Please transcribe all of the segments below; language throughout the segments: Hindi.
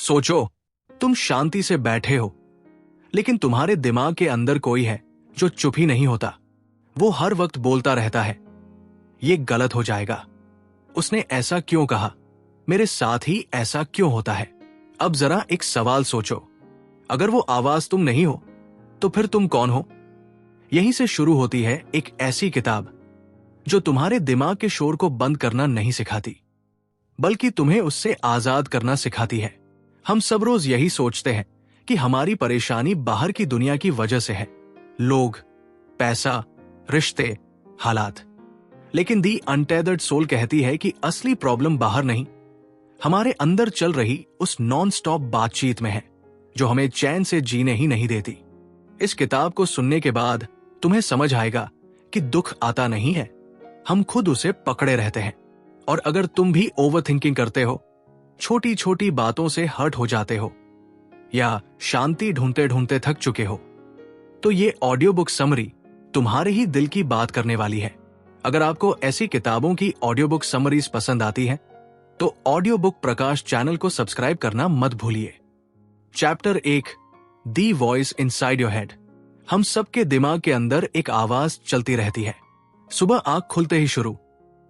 सोचो, तुम शांति से बैठे हो, लेकिन तुम्हारे दिमाग के अंदर कोई है जो चुप ही नहीं होता। वो हर वक्त बोलता रहता है, ये गलत हो जाएगा, उसने ऐसा क्यों कहा, मेरे साथ ही ऐसा क्यों होता है। अब जरा एक सवाल सोचो, अगर वो आवाज तुम नहीं हो तो फिर तुम कौन हो? यहीं से शुरू होती है एक ऐसी किताब जो तुम्हारे दिमाग के शोर को बंद करना नहीं सिखाती, बल्कि तुम्हें उससे आजाद करना सिखाती है। हम सब रोज यही सोचते हैं कि हमारी परेशानी बाहर की दुनिया की वजह से है, लोग, पैसा, रिश्ते, हालात। लेकिन दी अनटेदर्ड सोल कहती है कि असली प्रॉब्लम बाहर नहीं, हमारे अंदर चल रही उस नॉन स्टॉप बातचीत में है जो हमें चैन से जीने ही नहीं देती। इस किताब को सुनने के बाद तुम्हें समझ आएगा कि दुख आता नहीं है, हम खुद उसे पकड़े रहते हैं। और अगर तुम भी ओवर थिंकिंग करते हो, छोटी छोटी बातों से हर्ट हो जाते हो, या शांति ढूंढते ढूंढते थक चुके हो, तो ये ऑडियो बुक समरी तुम्हारे ही दिल की बात करने वाली है। अगर आपको ऐसी किताबों की ऑडियो बुक समरीज पसंद आती हैं, तो ऑडियो बुक प्रकाश चैनल को सब्सक्राइब करना मत भूलिए। Chapter 1, the voice inside your head. हम सबके दिमाग के अंदर एक आवाज चलती रहती है, सुबह आंख खुलते ही शुरू,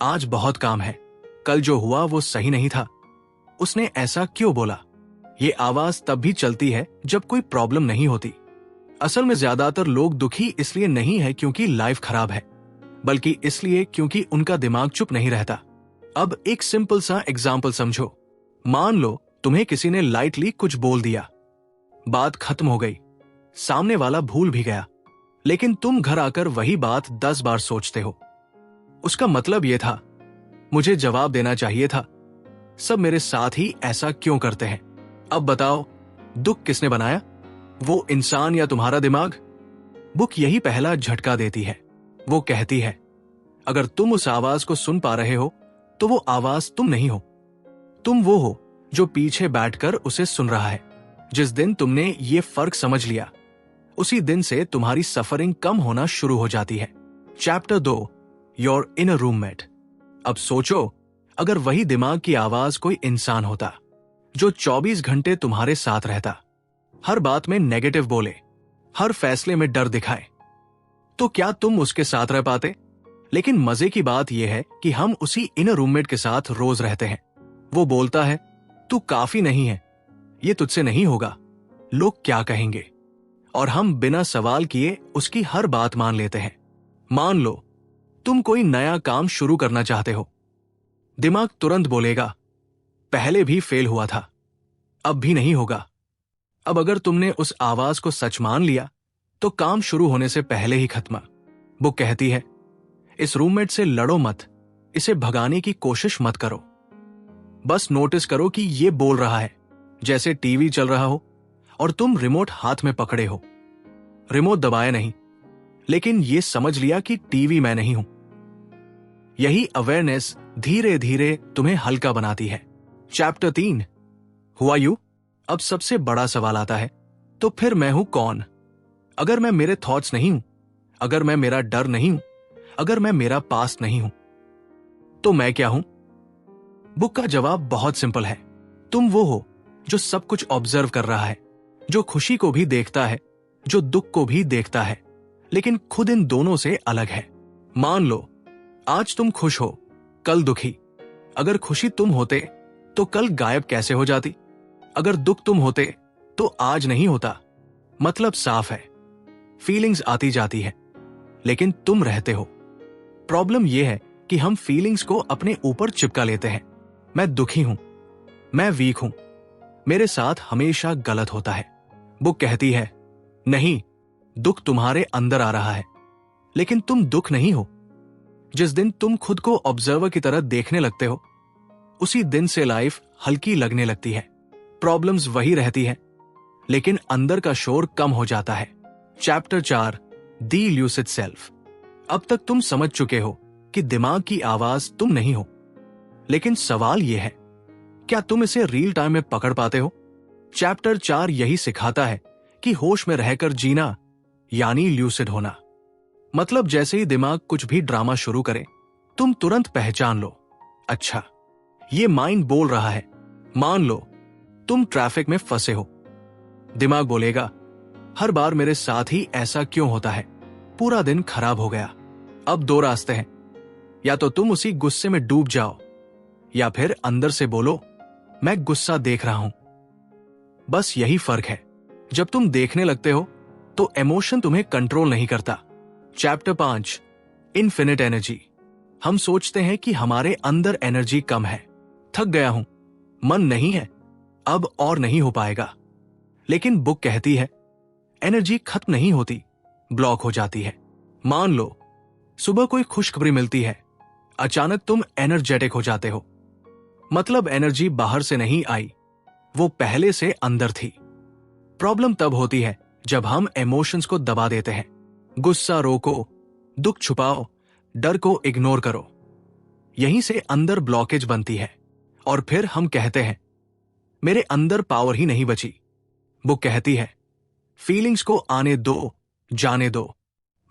आज बहुत काम है, कल जो हुआ वो सही नहीं था, उसने ऐसा क्यों बोला। ये आवाज तब भी चलती है जब कोई प्रॉब्लम नहीं होती। असल में ज्यादातर लोग दुखी इसलिए नहीं है क्योंकि लाइफ खराब है, बल्कि इसलिए क्योंकि उनका दिमाग चुप नहीं रहता। अब एक सिंपल सा एग्जाम्पल समझो। मान लो तुम्हें किसी ने लाइटली कुछ बोल दिया, बात खत्म हो गई, सामने वाला भूल भी गया, लेकिन तुम घर आकर वही बात 10 बार सोचते हो। उसका मतलब यह था, मुझे जवाब देना चाहिए था, सब मेरे साथ ही ऐसा क्यों करते हैं। अब बताओ, दुख किसने बनाया, वो इंसान या तुम्हारा दिमाग? बुक यही पहला झटका देती है। वो कहती है, अगर तुम उस आवाज को सुन पा रहे हो तो वो आवाज तुम नहीं हो, तुम वो हो जो पीछे बैठकर उसे सुन रहा है। जिस दिन तुमने ये फर्क समझ लिया, उसी दिन से तुम्हारी सफरिंग कम होना शुरू हो जाती है। Chapter 2, your inner roommate. अब सोचो, अगर वही दिमाग की आवाज कोई इंसान होता जो 24 घंटे तुम्हारे साथ रहता, हर बात में नेगेटिव बोले, हर फैसले में डर दिखाए, तो क्या तुम उसके साथ रह पाते? लेकिन मजे की बात यह है कि हम उसी इनर रूममेट के साथ रोज रहते हैं। वो बोलता है, तू काफी नहीं है, ये तुझसे नहीं होगा, लोग क्या कहेंगे, और हम बिना सवाल किए उसकी हर बात मान लेते हैं। मान लो तुम कोई नया काम शुरू करना चाहते हो, दिमाग तुरंत बोलेगा, पहले भी फेल हुआ था, अब भी नहीं होगा। अब अगर तुमने उस आवाज को सच मान लिया तो काम शुरू होने से पहले ही खत्म। वो कहती है, इस रूममेट से लड़ो मत, इसे भगाने की कोशिश मत करो, बस नोटिस करो कि ये बोल रहा है जैसे टीवी चल रहा हो और तुम रिमोट हाथ में पकड़े हो। रिमोट दबाया नहीं, लेकिन ये समझ लिया कि टीवी मैं नहीं हूं। यही अवेयरनेस धीरे धीरे तुम्हें हल्का बनाती है। Chapter 3, who are you. अब सबसे बड़ा सवाल आता है, तो फिर मैं हूं कौन? अगर मैं मेरे थॉट्स नहीं हूं, अगर मैं मेरा डर नहीं हूं, अगर मैं मेरा पास्ट नहीं हूं, तो मैं क्या हूं? बुक का जवाब बहुत सिंपल है, तुम वो हो जो सब कुछ ऑब्जर्व कर रहा है, जो खुशी को भी देखता है, जो दुख को भी देखता है, लेकिन खुद इन दोनों से अलग है। मान लो आज तुम खुश हो, कल दुखी। अगर खुशी तुम होते तो कल गायब कैसे हो जाती? अगर दुख तुम होते तो आज नहीं होता। मतलब साफ है, फीलिंग्स आती जाती है, लेकिन तुम रहते हो। प्रॉब्लम यह है कि हम फीलिंग्स को अपने ऊपर चिपका लेते हैं। मैं दुखी हूं, मैं वीक हूं, मेरे साथ हमेशा गलत होता है। बुक कहती है, नहीं, दुख तुम्हारे अंदर आ रहा है, लेकिन तुम दुख नहीं हो। जिस दिन तुम खुद को ऑब्जर्वर की तरह देखने लगते हो, उसी दिन से लाइफ हल्की लगने लगती है। प्रॉब्लम्स वही रहती हैं, लेकिन अंदर का शोर कम हो जाता है। चैप्टर 4, दी ल्यूसिड सेल्फ। अब तक तुम समझ चुके हो कि दिमाग की आवाज तुम नहीं हो, लेकिन सवाल यह है, क्या तुम इसे रियल टाइम में पकड़ पाते हो? चैप्टर 4 यही सिखाता है कि होश में रहकर जीना यानी ल्यूसिड होना। मतलब जैसे ही दिमाग कुछ भी ड्रामा शुरू करे, तुम तुरंत पहचान लो, अच्छा, ये माइंड बोल रहा है। मान लो तुम ट्रैफिक में फंसे हो। दिमाग बोलेगा, हर बार मेरे साथ ही ऐसा क्यों होता है, पूरा दिन खराब हो गया। अब दो रास्ते हैं, या तो तुम उसी गुस्से में डूब जाओ, या फिर अंदर से बोलो, मैं गुस्सा देख रहा हूं। बस यही फर्क है, जब तुम देखने लगते हो तो इमोशन तुम्हें कंट्रोल नहीं करता। Chapter 5, infinite energy. हम सोचते हैं कि हमारे अंदर एनर्जी कम है, थक गया हूं, मन नहीं है, अब और नहीं हो पाएगा। लेकिन बुक कहती है एनर्जी खत्म नहीं होती, ब्लॉक हो जाती है। मान लो सुबह कोई खुशखबरी मिलती है, अचानक तुम एनर्जेटिक हो जाते हो। मतलब एनर्जी बाहर से नहीं आई, वो पहले से अंदर थी। प्रॉब्लम तब होती है जब हम इमोशंस को दबा देते हैं। गुस्सा रोको, दुख छुपाओ, डर को इग्नोर करो। यहीं से अंदर ब्लॉकेज बनती है और फिर हम कहते हैं मेरे अंदर पावर ही नहीं बची। वो कहती है फीलिंग्स को आने दो, जाने दो,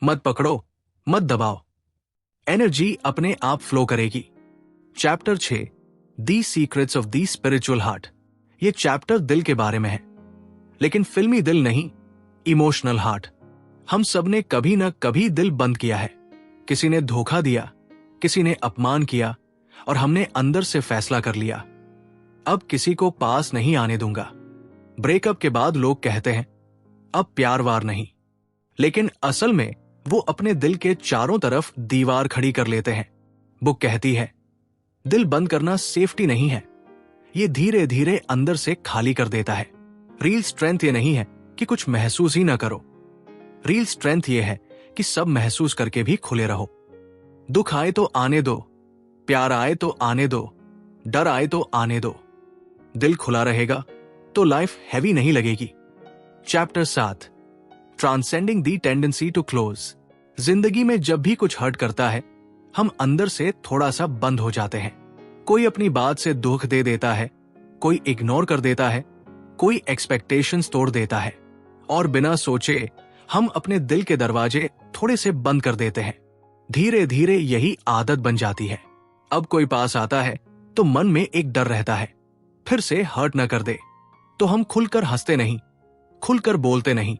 मत पकड़ो, मत दबाओ, एनर्जी अपने आप फ्लो करेगी। Chapter 6, the secrets of the spiritual heart. ये चैप्टर दिल के बारे में है, लेकिन फिल्मी दिल नहीं, इमोशनल हार्ट। हम सबने कभी ना कभी दिल बंद किया है। किसी ने धोखा दिया, किसी ने अपमान किया, और हमने अंदर से फैसला कर लिया, अब किसी को पास नहीं आने दूंगा। ब्रेकअप के बाद लोग कहते हैं अब प्यार वार नहीं, लेकिन असल में वो अपने दिल के चारों तरफ दीवार खड़ी कर लेते हैं। बुक कहती है दिल बंद करना सेफ्टी नहीं है, ये धीरे धीरे अंदर से खाली कर देता है। रियल स्ट्रेंथ ये नहीं है कि कुछ महसूस ही ना करो। रियल स्ट्रेंथ ये है कि सब महसूस करके भी खुले रहो। दुख आए तो आने दो, प्यार आए तो आने दो, डर आए तो आने दो। दिल खुला रहेगा तो लाइफ हैवी नहीं लगेगी। Chapter 7, transcending the tendency to close. जिंदगी में जब भी कुछ हर्ट करता है, हम अंदर से थोड़ा सा बंद हो जाते हैं। कोई अपनी बात से दुख दे देता है, कोई इग्नोर कर देता है, कोई एक्सपेक्टेशंस तोड़ देता है, और बिना सोचे हम अपने दिल के दरवाजे थोड़े से बंद कर देते हैं। धीरे धीरे यही आदत बन जाती है। अब कोई पास आता है तो मन में एक डर रहता है, फिर से हर्ट न कर दे, तो हम खुलकर हंसते नहीं, खुलकर बोलते नहीं,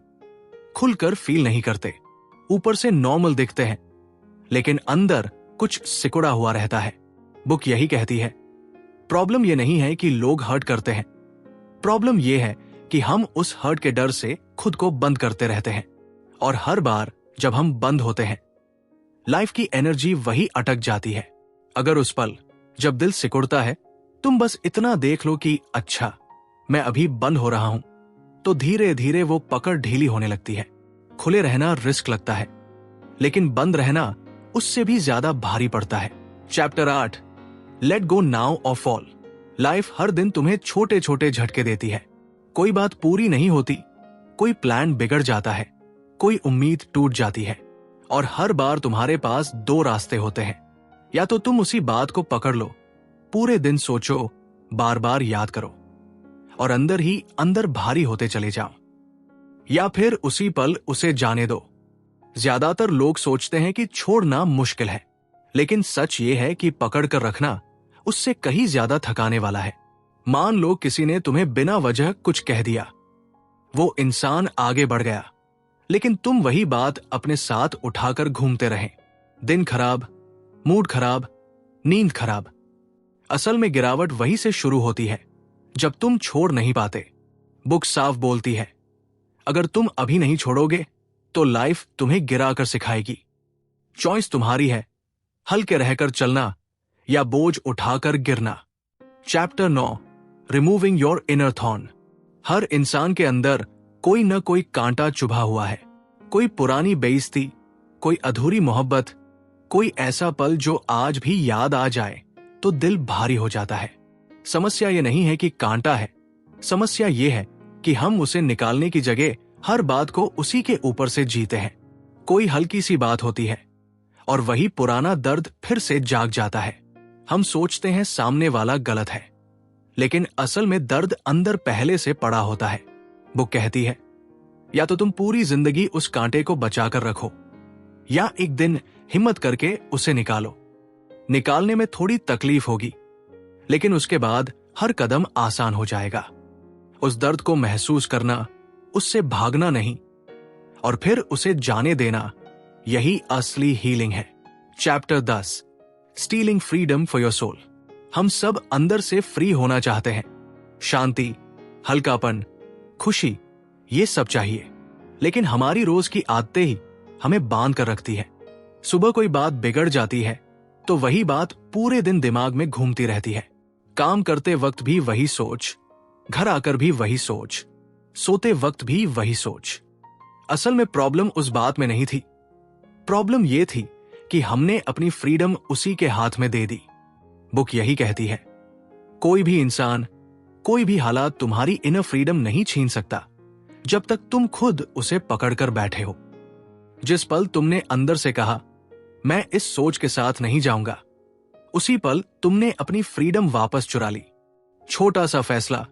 खुलकर फील नहीं करते। ऊपर से नॉर्मल दिखते हैं, लेकिन अंदर कुछ सिकुड़ा हुआ रहता है। बुक यही कहती है प्रॉब्लम ये नहीं है कि लोग हर्ट करते हैं, प्रॉब्लम ये है कि हम उस हर्ट के डर से खुद को बंद करते रहते हैं। और हर बार जब हम बंद होते हैं, लाइफ की एनर्जी वही अटक जाती है। अगर उस पल जब दिल सिकुड़ता है तुम बस इतना देख लो कि अच्छा मैं अभी बंद हो रहा हूं, तो धीरे धीरे वो पकड़ ढीली होने लगती है। खुले रहना रिस्क लगता है, लेकिन बंद रहना उससे भी ज्यादा भारी पड़ता है। चैप्टर 8, लेट गो नाउ और फॉल। लाइफ हर दिन तुम्हें छोटे छोटे झटके देती है। कोई बात पूरी नहीं होती, कोई प्लान बिगड़ जाता है, कोई उम्मीद टूट जाती है, और हर बार तुम्हारे पास दो रास्ते होते हैं। या तो तुम उसी बात को पकड़ लो, पूरे दिन सोचो, बार बार याद करो, और अंदर ही अंदर भारी होते चले जाओ, या फिर उसी पल उसे जाने दो। ज्यादातर लोग सोचते हैं कि छोड़ना मुश्किल है, लेकिन सच ये है कि पकड़ कर रखना उससे कहीं ज्यादा थकाने वाला है। मान लो किसी ने तुम्हें बिना वजह कुछ कह दिया, वो इंसान आगे बढ़ गया, लेकिन तुम वही बात अपने साथ उठाकर घूमते रहे। दिन खराब, मूड खराब, नींद खराब। असल में गिरावट वहीं से शुरू होती है जब तुम छोड़ नहीं पाते। बुक साफ बोलती है अगर तुम अभी नहीं छोड़ोगे तो लाइफ तुम्हें गिरा कर सिखाएगी। चॉइस तुम्हारी है, हल्के रहकर चलना या बोझ उठाकर गिरना। Chapter 9, removing your inner thorn. हर इंसान के अंदर कोई न कोई कांटा चुभा हुआ है। कोई पुरानी बेइज्जती, कोई अधूरी मोहब्बत, कोई ऐसा पल जो आज भी याद आ जाए तो दिल भारी हो जाता है। समस्या ये नहीं है कि कांटा है, समस्या ये है कि हम उसे निकालने की जगह हर बात को उसी के ऊपर से जीते हैं। कोई हल्की सी बात होती है और वही पुराना दर्द फिर से जाग जाता है। हम सोचते हैं सामने वाला गलत है, लेकिन असल में दर्द अंदर पहले से पड़ा होता है। वो कहती है या तो तुम पूरी जिंदगी उस कांटे को बचाकर रखो, या एक दिन हिम्मत करके उसे निकालो। निकालने में थोड़ी तकलीफ होगी, लेकिन उसके बाद हर कदम आसान हो जाएगा। उस दर्द को महसूस करना, उससे भागना नहीं, और फिर उसे जाने देना, यही असली हीलिंग है। Chapter 10, stealing freedom for your soul. हम सब अंदर से फ्री होना चाहते हैं। शांति, हल्कापन, खुशी, ये सब चाहिए। लेकिन हमारी रोज की आदतें ही हमें बांध कर रखती है। सुबह कोई बात बिगड़ जाती है तो वही बात पूरे दिन दिमाग में घूमती रहती है। काम करते वक्त भी वही सोच, घर आकर भी वही सोच, सोते वक्त भी वही सोच। असल में प्रॉब्लम उस बात में नहीं थी। प्रॉब्लम यह थी कि हमने अपनी फ्रीडम उसी के हाथ में दे दी। बुक यही कहती है, कोई भी इंसान, कोई भी हालात तुम्हारी इनर फ्रीडम नहीं छीन सकता जब तक तुम खुद उसे पकड़कर बैठे हो। जिस पल तुमने अंदर से कहा, मैं इस सोच के साथ नहीं जाऊंगा, उसी पल तुमने अपनी फ्रीडम वापस चुरा ली। छोटा सा फैसला,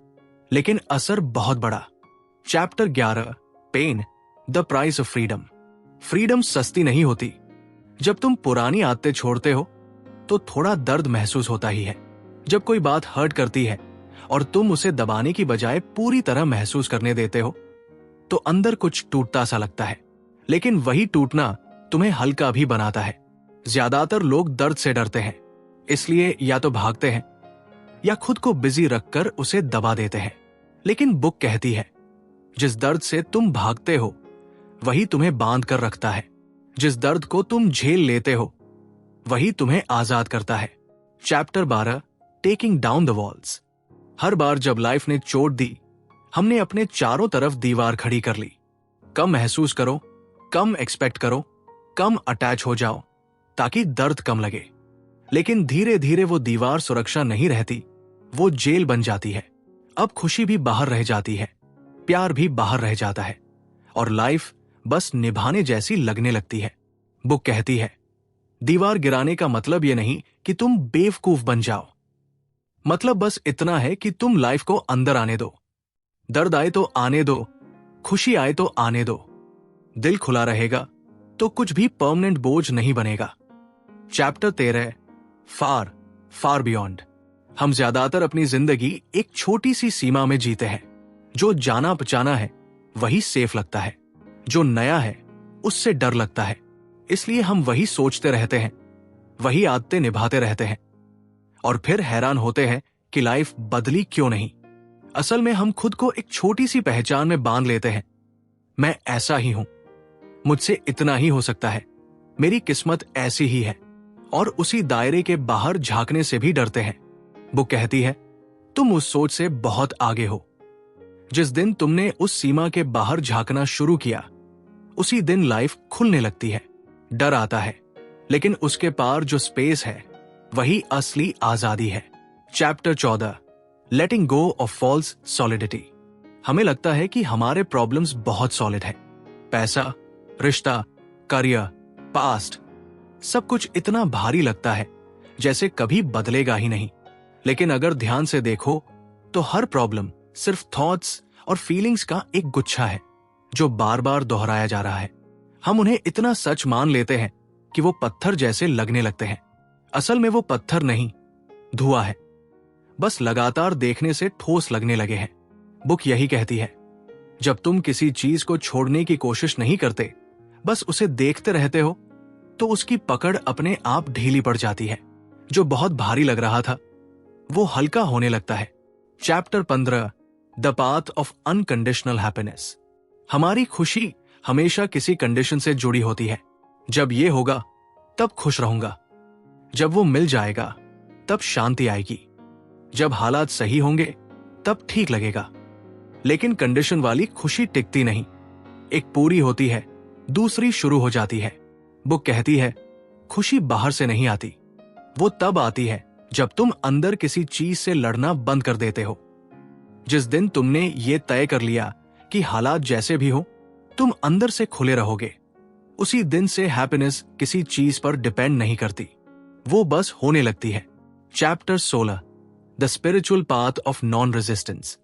लेकिन असर बहुत बड़ा। Chapter 11, pain, the price of freedom. Freedom सस्ती नहीं होती। जब तुम पुरानी आदतें छोड़ते हो तो थोड़ा दर्द महसूस होता ही है। जब कोई बात हर्ट करती है और तुम उसे दबाने की बजाय पूरी तरह महसूस करने देते हो तो अंदर कुछ टूटता सा लगता है। लेकिन वही टूटना तुम्हें हल्का भी बनाता है। ज्यादातर लोग दर्द से डरते हैं, इसलिए या तो भागते हैं या खुद को बिजी रखकर उसे दबा देते हैं। लेकिन बुक कहती है, जिस दर्द से तुम भागते हो वही तुम्हें बांध कर रखता है। जिस दर्द को तुम झेल लेते हो वही तुम्हें आजाद करता है। Chapter 12, taking down the walls. हर बार जब लाइफ ने चोट दी, हमने अपने चारों तरफ दीवार खड़ी कर ली। कम महसूस करो, कम एक्सपेक्ट करो, कम अटैच हो जाओ ताकि दर्द कम लगे। लेकिन धीरे धीरे वो दीवार सुरक्षा नहीं रहती, वो जेल बन जाती है। अब खुशी भी बाहर रह जाती है, प्यार भी बाहर रह जाता है और लाइफ बस निभाने जैसी लगने लगती है। बुक कहती है, दीवार गिराने का मतलब यह नहीं कि तुम बेवकूफ बन जाओ। मतलब बस इतना है कि तुम लाइफ को अंदर आने दो। दर्द आए तो आने दो, खुशी आए तो आने दो। दिल खुला रहेगा तो कुछ भी परमानेंट बोझ नहीं बनेगा। चैप्टर 13, फार, फार बियॉन्ड। हम ज्यादातर अपनी जिंदगी एक छोटी सी सीमा में जीते हैं। जो जाना पहचाना है वही सेफ लगता है, जो नया है उससे डर लगता है। इसलिए हम वही सोचते रहते हैं, वही आदतें निभाते रहते हैं और फिर हैरान होते हैं कि लाइफ बदली क्यों नहीं। असल में हम खुद को एक छोटी सी पहचान में बांध लेते हैं। मैं ऐसा ही हूं, मुझसे इतना ही हो सकता है, मेरी किस्मत ऐसी ही है, और उसी दायरे के बाहर झांकने से भी डरते हैं। बुक कहती है, तुम उस सोच से बहुत आगे हो। जिस दिन तुमने उस सीमा के बाहर झांकना शुरू किया, उसी दिन लाइफ खुलने लगती है। डर आता है, लेकिन उसके पार जो स्पेस है वही असली आजादी है। Chapter 14, letting go of false solidity. हमें लगता है कि हमारे प्रॉब्लम्स बहुत सॉलिड है। पैसा, रिश्ता, करियर, पास्ट, सब कुछ इतना भारी लगता है जैसे कभी बदलेगा ही नहीं। लेकिन अगर ध्यान से देखो तो हर प्रॉब्लम सिर्फ थॉट्स और फीलिंग्स का एक गुच्छा है जो बार बार दोहराया जा रहा है। हम उन्हें इतना सच मान लेते हैं कि वो पत्थर जैसे लगने लगते हैं। असल में वो पत्थर नहीं, धुआं है, बस लगातार देखने से ठोस लगने लगे हैं। बुक यही कहती है, जब तुम किसी चीज को छोड़ने की कोशिश नहीं करते, बस उसे देखते रहते हो, तो उसकी पकड़ अपने आप ढीली पड़ जाती है। जो बहुत भारी लग रहा था वो हल्का होने लगता है। Chapter 15, the path of unconditional happiness. हमारी खुशी हमेशा किसी कंडीशन से जुड़ी होती है। जब ये होगा तब खुश रहूंगा, जब वो मिल जाएगा तब शांति आएगी, जब हालात सही होंगे तब ठीक लगेगा। लेकिन कंडीशन वाली खुशी टिकती नहीं। एक पूरी होती है, दूसरी शुरू हो जाती है। बुक कहती है, खुशी बाहर से नहीं आती, वो तब आती है जब तुम अंदर किसी चीज से लड़ना बंद कर देते हो। जिस दिन तुमने ये तय कर लिया कि हालात जैसे भी हो तुम अंदर से खुले रहोगे, उसी दिन से हैप्पीनेस किसी चीज पर डिपेंड नहीं करती, वो बस होने लगती है। Chapter 16, the spiritual path of non resistance.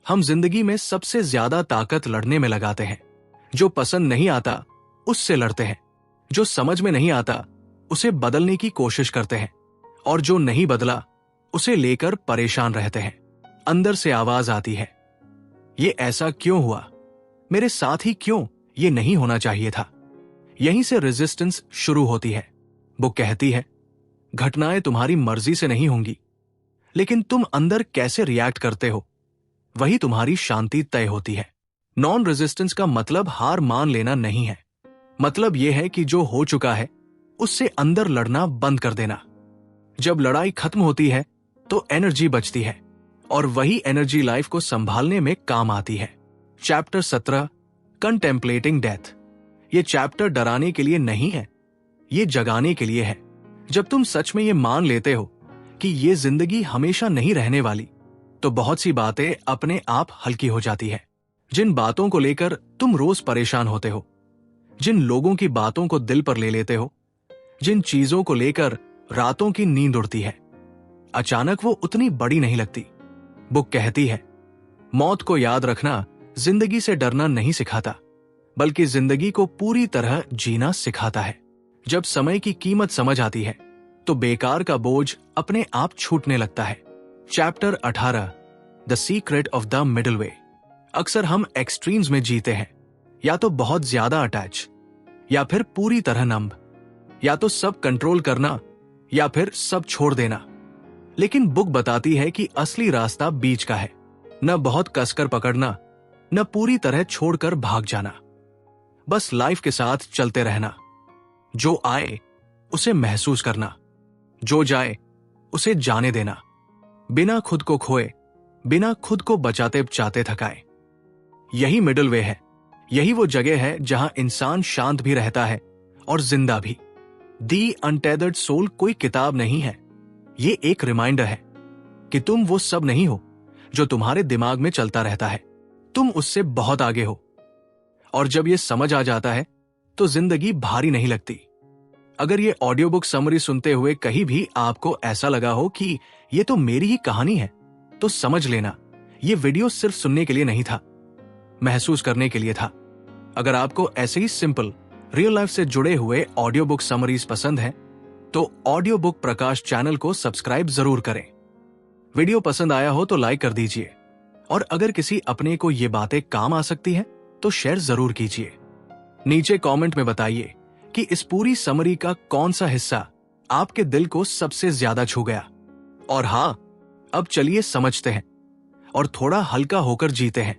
हम जिंदगी में सबसे ज्यादा ताकत लड़ने में लगाते हैं। जो पसंद नहीं आता उससे लड़ते हैं, जो समझ में नहीं आता उसे बदलने की कोशिश करते हैं, और जो नहीं बदला उसे लेकर परेशान रहते हैं। अंदर से आवाज आती है, ये ऐसा क्यों हुआ, मेरे साथ ही क्यों ये नहीं होना चाहिए था। यहीं से रेजिस्टेंस शुरू होती है। बुक कहती है घटनाएं तुम्हारी मर्जी से नहीं होंगी, लेकिन तुम अंदर कैसे रिएक्ट करते हो वही तुम्हारी शांति तय होती है। नॉन रेजिस्टेंस का मतलब हार मान लेना नहीं है। मतलब यह है कि जो हो चुका है उससे अंदर लड़ना बंद कर देना। जब लड़ाई खत्म होती है तो एनर्जी बचती है, और वही एनर्जी लाइफ को संभालने में काम आती है। Chapter 17 contemplating death. ये चैप्टर डराने के लिए नहीं है, ये जगाने के लिए है। जब तुम सच में ये मान लेते हो कि ये जिंदगी हमेशा नहीं रहने वाली, तो बहुत सी बातें अपने आप हल्की हो जाती है। जिन बातों को लेकर तुम रोज परेशान होते हो, जिन लोगों की बातों को दिल पर ले लेते हो, जिन चीजों को लेकर रातों की नींद उड़ती है, अचानक वो उतनी बड़ी नहीं लगती। बुक कहती है मौत को याद रखना जिंदगी से डरना नहीं सिखाता, बल्कि जिंदगी को पूरी तरह जीना सिखाता है। जब समय की कीमत समझ आती है तो बेकार का बोझ अपने आप छूटने लगता है। Chapter 18 the secret of the middle way. अक्सर हम एक्सट्रीम्स में जीते हैं, या तो बहुत ज्यादा अटैच, या फिर पूरी तरह नंब, या तो सब कंट्रोल करना, या फिर सब छोड़ देना। लेकिन बुक बताती है कि असली रास्ता बीच का है। न बहुत कसकर पकड़ना, न पूरी तरह छोड़कर भाग जाना। बस लाइफ के साथ चलते रहना। जो आए उसे महसूस करना, जो जाए उसे जाने देना, बिना खुद को खोए, बिना खुद को बचाते बचाते थकाए। यही मिडिल वे है। यही वो जगह है जहां इंसान शांत भी रहता है और जिंदा भी। दी अनटेदर्ड सोल कोई किताब नहीं है, ये एक रिमाइंडर है कि तुम वो सब नहीं हो जो तुम्हारे दिमाग में चलता रहता है। तुम उससे बहुत आगे हो। और जब ये समझ आ जाता है तो जिंदगी भारी नहीं लगती। अगर ये ऑडियो बुक समरी सुनते हुए कहीं भी आपको ऐसा लगा हो कि ये तो मेरी ही कहानी है, तो समझ लेना ये वीडियो सिर्फ सुनने के लिए नहीं था, महसूस करने के लिए था। अगर आपको ऐसे ही सिंपल रियल लाइफ से जुड़े हुए ऑडियो बुक समरीज पसंद है तो ऑडियो बुक प्रकाश चैनल को सब्सक्राइब जरूर करें। वीडियो पसंद आया हो तो लाइक कर दीजिए, और अगर किसी अपने को ये बातें काम आ सकती हैं तो शेयर जरूर कीजिए। नीचे कमेंट में बताइए कि इस पूरी समरी का कौन सा हिस्सा आपके दिल को सबसे ज्यादा छू गया। और हाँ, अब चलिए समझते हैं और थोड़ा हल्का होकर जीते हैं।